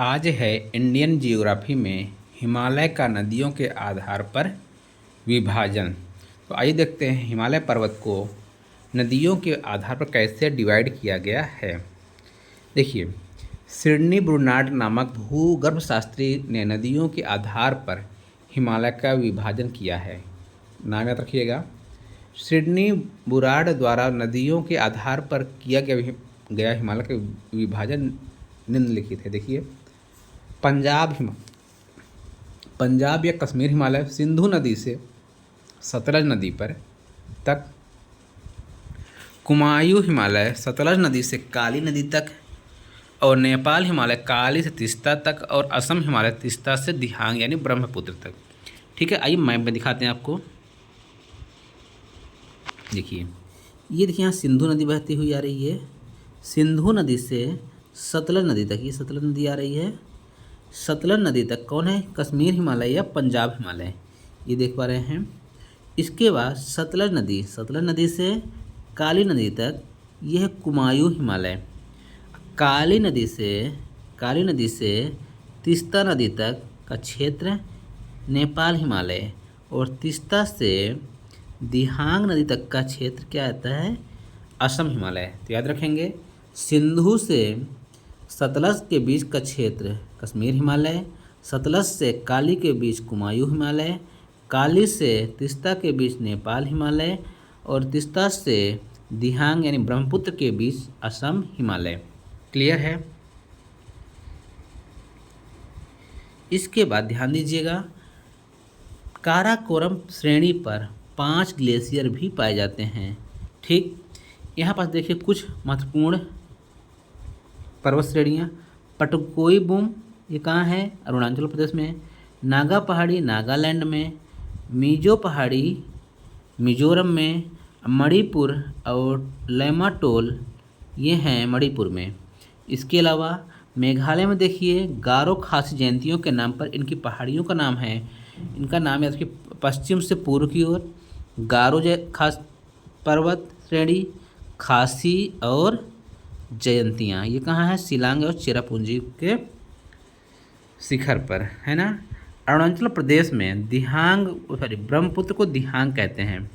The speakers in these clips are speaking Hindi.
आज है इंडियन जियोग्राफी में हिमालय का नदियों के आधार पर विभाजन। तो आइए देखते हैं हिमालय पर्वत को नदियों के आधार पर कैसे डिवाइड किया गया है। देखिए, सिडनी ब्रुनार्ड नामक भूगर्भशास्त्री ने नदियों के आधार पर हिमालय का विभाजन किया है। नाम याद रखिएगा, सिडनी बुराड द्वारा नदियों के आधार पर किया गया हिमालय का विभाजन निम्नलिखित है। देखिए, पंजाब या कश्मीर हिमालय सिंधु नदी से सतलज नदी पर तक, कुमायूं हिमालय सतलज नदी से काली नदी तक, और नेपाल हिमालय काली से तीस्ता तक, और असम हिमालय तीस्ता से दिहांग यानी ब्रह्मपुत्र तक। ठीक है, आइए मैप में दिखाते हैं आपको। देखिए, ये देखिए यहाँ सिंधु नदी बहती हुई आ रही है। सिंधु नदी से सतलज नदी तक, ये सतलज नदी आ रही है। सतलज नदी तक कौन है? कश्मीर हिमालय या पंजाब हिमालय, ये देख पा रहे हैं। इसके बाद सतलज नदी से काली नदी तक, यह है कुमायूं हिमालय। काली नदी से तीस्ता नदी तक का क्षेत्र नेपाल हिमालय, और तीस्ता से दिहांग नदी तक का क्षेत्र क्या आता है? असम हिमालय। तो याद रखेंगे, सिंधु से सतलज के बीच का क्षेत्र कश्मीर हिमालय, सतलज से काली के बीच कुमायूं हिमालय, काली से तीस्ता के बीच नेपाल हिमालय, और तीस्ता से दिहांग यानी ब्रह्मपुत्र के बीच असम हिमालय। क्लियर है? इसके बाद ध्यान दीजिएगा, काराकोरम श्रेणी पर 5 ग्लेशियर भी पाए जाते हैं। ठीक, यहाँ पास देखिए कुछ महत्वपूर्ण पर्वत श्रेणियाँ। पटकोई-बुम, ये कहाँ है? अरुणाचल प्रदेश में। नागा पहाड़ी नागालैंड में। मिजो पहाड़ी मिजोरम में। मणिपुर और लैमाटोल, ये हैं मणिपुर में। इसके अलावा मेघालय में देखिए, गारो खासी जयंतियों के नाम पर इनकी पहाड़ियों का नाम है। इनका नाम है इसके पश्चिम से पूर्व की ओर गारो खास पर्वत श्रेणी, खासी और जयंतियाँ, ये कहाँ है? शिलांग और चेरापूंजी के शिखर पर, है ना। अरुणाचल प्रदेश में ब्रह्मपुत्र को दिहांग कहते हैं।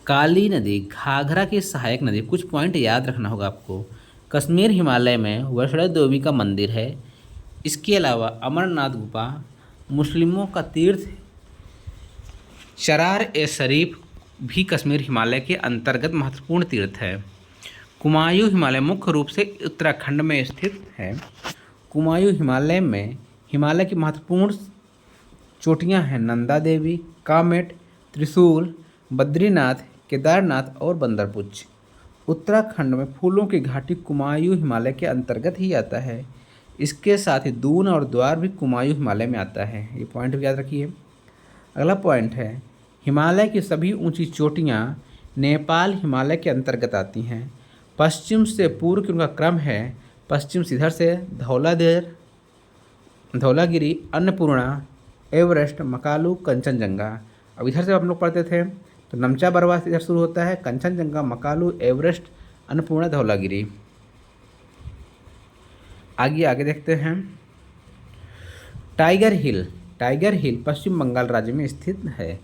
काली नदी घाघरा की सहायक नदी। कुछ पॉइंट याद रखना होगा आपको। कश्मीर हिमालय में वैष्णो देवी का मंदिर है। इसके अलावा अमरनाथ गुफा मुस्लिमों का तीर्थ, चरार ए शरीफ भी कश्मीर हिमालय के अंतर्गत महत्वपूर्ण तीर्थ है। कुमायूं हिमालय मुख्य रूप से उत्तराखंड में स्थित है। कुमायूं हिमालय में हिमालय की महत्वपूर्ण चोटियां हैं नंदा देवी, कामेट, त्रिशूल, बद्रीनाथ, केदारनाथ और बंदरपुच। उत्तराखंड में फूलों की घाटी कुमायूं हिमालय के अंतर्गत ही आता है। इसके साथ ही दून और द्वार भी कुमायूं हिमालय में आता है। ये पॉइंट भी याद रखिए। अगला पॉइंट है, हिमालय की सभी ऊंची चोटियां नेपाल हिमालय के अंतर्गत आती हैं। पश्चिम से पूर्व की उनका क्रम है। पश्चिम से इधर से धौलागिरी, अन्नपूर्णा, एवरेस्ट, मकालू, कंचनजंगा। अब इधर से हम लोग पढ़ते थे तो नमचा बरवा से इधर शुरू होता है, कंचनजंगा, मकालू, एवरेस्ट, अन्नपूर्णा, धौलागिरी। आगे देखते हैं। टाइगर हिल पश्चिम बंगाल राज्य में स्थित है।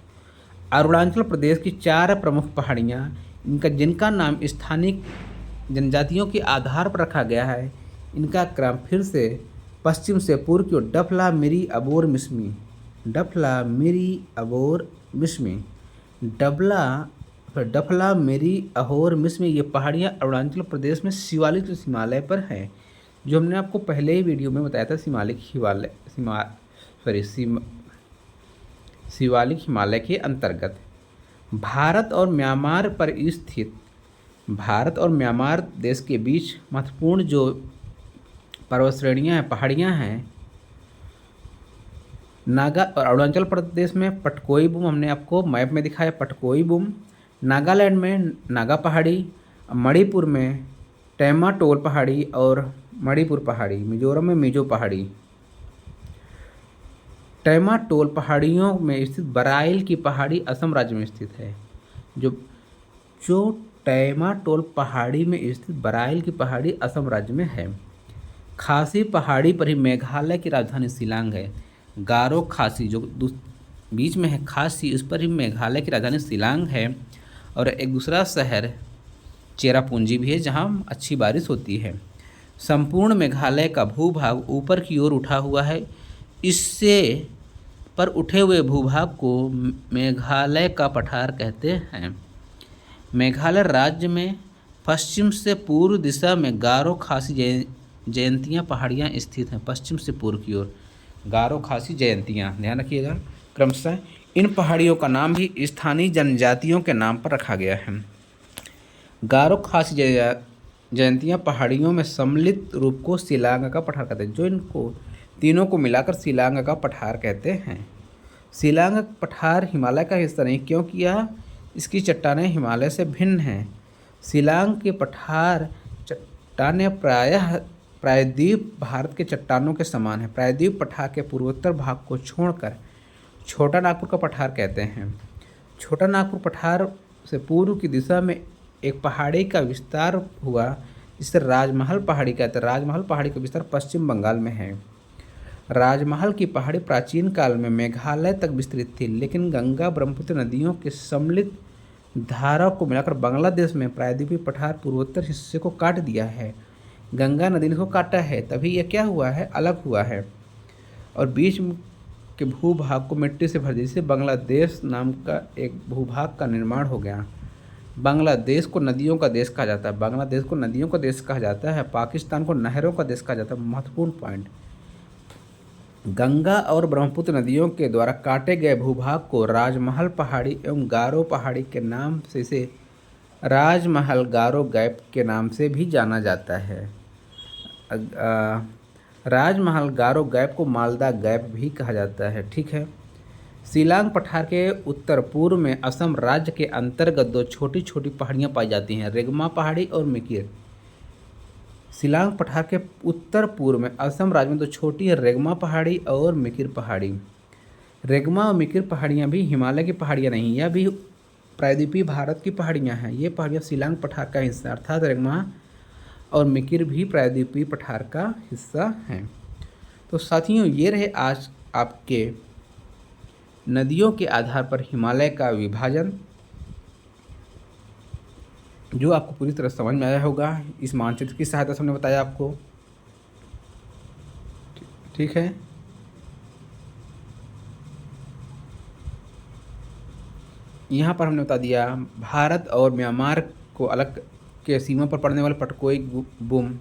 अरुणाचल प्रदेश की 4 प्रमुख पहाड़ियाँ, जिनका नाम स्थानीय जनजातियों के आधार पर रखा गया है। इनका क्रम फिर से पश्चिम से पूर्व की ओर डफला, मिरी, अबोर, मिसमी। डफला, मिरी, अहोर, मिसमी, ये पहाड़ियाँ अरुणाचल प्रदेश में शिवालिक हिमालय पर हैं, जो हमने आपको पहले ही वीडियो में बताया था। शिवालिक हिमालय के अंतर्गत भारत और म्यांमार देश के बीच महत्वपूर्ण जो पर्वत श्रेणियाँ हैं, पहाड़ियाँ हैं, नागा और अरुणाचल प्रदेश में पटकोई-बुम हमने आपको मैप में दिखाया। पटकोई-बुम, नागालैंड में नागा पहाड़ी, मणिपुर में टैमाटोल पहाड़ी और मणिपुर पहाड़ी, मिजोरम में मिजो पहाड़ी। टैमाटोल पहाड़ियों में स्थित बराइल की पहाड़ी असम राज्य में स्थित है। जो टैमाटोल पहाड़ी में स्थित बराइल की पहाड़ी असम राज्य में है। खासी पहाड़ी पर ही मेघालय की राजधानी शिलांग है। गारो खासी जो बीच में है खासी, उस पर ही मेघालय की राजधानी शिलांग है। और एक दूसरा शहर चेरापूंजी भी है जहाँ अच्छी बारिश होती है। संपूर्ण मेघालय का भूभाग ऊपर की ओर उठा हुआ है। इससे पर उठे हुए भूभाग को मेघालय का पठार कहते हैं। मेघालय राज्य में पश्चिम से पूर्व दिशा में गारो खासी जयंतियाँ पहाड़ियाँ स्थित हैं। पश्चिम से पूर्व की ओर गारो खासी जयंतियाँ, ध्यान रखिएगा क्रमशः। इन पहाड़ियों का नाम भी स्थानीय जनजातियों के नाम पर रखा गया है। गारो खासी जयंतियाँ पहाड़ियों में सम्मिलित रूप को शिलांग का पठार कहते हैं। जो इनको तीनों को मिलाकर शिलांग का पठार कहते हैं। शिलांग पठार हिमालय का हिस्सा नहीं, क्योंकि यह इसकी चट्टानें हिमालय से भिन्न हैं। शिलांग के पठार चट्टानें प्रायः प्रायद्वीप भारत के चट्टानों के समान है। प्रायद्वीप पठार के पूर्वोत्तर भाग को छोड़कर छोटा नागपुर का पठार कहते हैं। छोटा नागपुर पठार से पूर्व की दिशा में एक पहाड़ी का विस्तार हुआ जिसे राजमहल पहाड़ी कहते हैं। राजमहल पहाड़ी का विस्तार पश्चिम बंगाल में है। राजमहल की पहाड़ी प्राचीन काल में मेघालय तक विस्तृत थी, लेकिन गंगा ब्रह्मपुत्र नदियों के सम्मिलित धारा को मिलाकर बांग्लादेश में प्रायद्वीपीय पठार पूर्वोत्तर हिस्से को काट दिया है। गंगा नदी ने इसको काटा है, तभी यह क्या हुआ है, अलग हुआ है और बीच के भूभाग को मिट्टी से भर दिया, जिससे बांग्लादेश नाम का एक भूभाग का निर्माण हो गया। बांग्लादेश को नदियों का देश कहा जाता है। बांग्लादेश को नदियों का देश कहा जाता है। पाकिस्तान को नहरों का देश कहा जाता है। महत्वपूर्ण पॉइंट, गंगा और ब्रह्मपुत्र नदियों के द्वारा काटे गए भूभाग को राजमहल पहाड़ी एवं गारो पहाड़ी के नाम से इसे राजमहल गारो गैप के नाम से भी जाना जाता है। राजमहल गारो गैप को मालदा गैप भी कहा जाता है। ठीक है। शिलांग पठार के उत्तर पूर्व में असम राज्य के अंतर्गत दो छोटी छोटी पहाड़ियाँ पाई जाती हैं, रेगमा पहाड़ी और मिकिर। शिलांग पठार के उत्तर पूर्व में असम राज्य में दो छोटी है, रेगमा पहाड़ी और मिकिर पहाड़ी। रेगमा और मिकिर पहाड़ियाँ भी हिमालय की पहाड़ियाँ नहीं, यह भी प्रायद्वीपीय भारत की पहाड़ियाँ हैं। ये पहाड़ियाँ शिलांग पठार का हिस्सा, अर्थात रेगमा और मिकिर भी प्रायद्वीपीय पठार का हिस्सा हैं। तो साथियों, ये रहे आज आपके नदियों के आधार पर हिमालय का विभाजन, जो आपको पूरी तरह समझ में आया होगा। इस मानचित्र की सहायता से हमने बताया आपको। ठीक है। यहाँ पर हमने बता दिया भारत और म्यांमार को अलग के सीमा पर पड़ने वाले पटकोई बुम,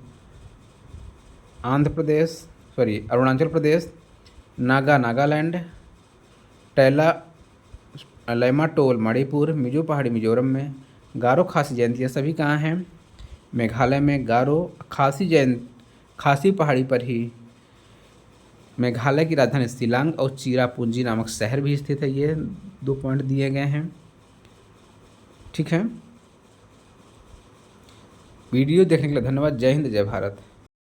अरुणाचल प्रदेश, नागालैंड, टैला लैमाटोल मणिपुर, मिजो पहाड़ी मिजोरम में, गारो खासी जयंतियाँ सभी कहाँ हैं, मेघालय में। गारो खासी पहाड़ी पर ही मेघालय की राजधानी शिलांग और चिरापुंजी नामक शहर भी स्थित है। ये 2 पॉइंट दिए गए हैं। ठीक है। वीडियो देखने के लिए धन्यवाद। जय हिंद, जय भारत।